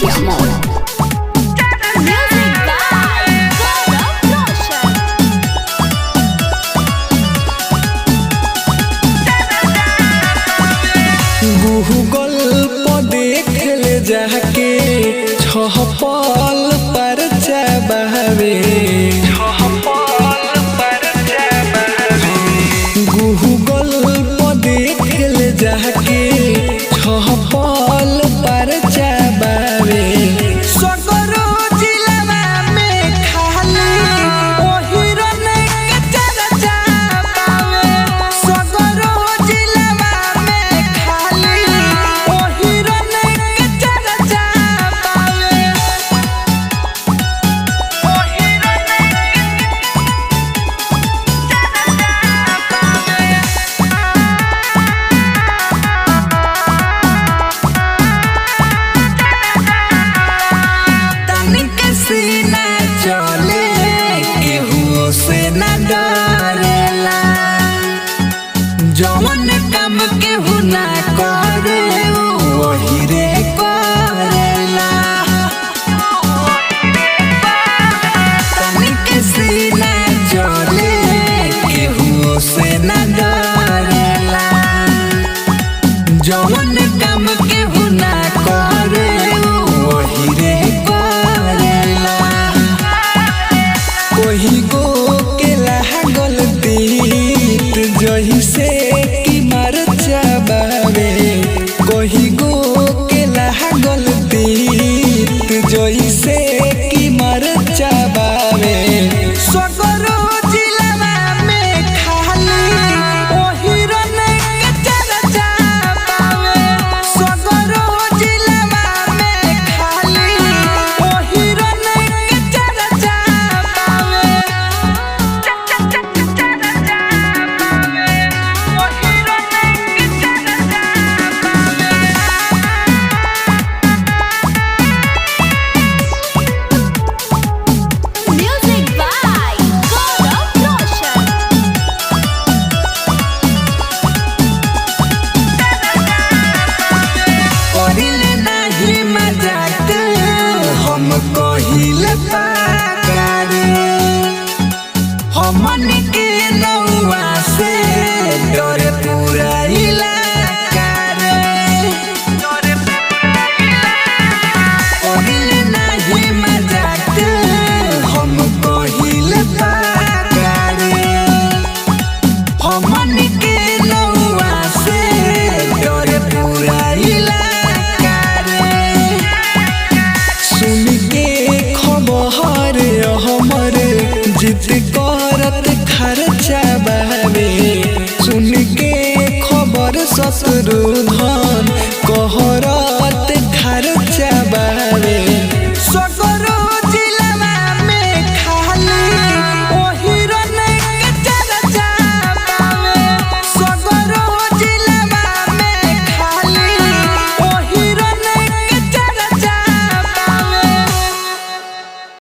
Noche Amor. Music by Gaurav Roshan. Google पर देख ले जाके छहपल पर चबावे गूगल पर देख ले जाके छहपल पर चबावे सगरो जिलवा में खाली ओही रने के चर्चा पावे सगरो जिलवा में खाली ओही रने के चर्चा पावे ओही रने तनिक सीना चले केहू से न डरेला जवन काम केहू ना करे वही रे करेला तनिक सीना चले केहू से न डरेला जवन काम केहू ना करे वही रे करेला कोही गो के लागल तीत जही से की मार चबावे कोही गो के लागल तीत जही से की मार चबावे सगरो जिलवा में खाली ओही रने के चर्चा पावे सगरो जिलवा में खाली ओही रने के चर्चा पावे ओही रने के चर्चा Music by Gaurav Roshan. करिले नाही मजाक हम कहिले पाकारे हमन के नौआ से डर पूरा इलाका रे करिले नाही मजाक हम कहिले पाकारे हमन के नौआ से डर पूरा इलाका रे सुन के खबर हमर जिद करत खर्चा बहवे सुन के खबर शत्रुधन कहरत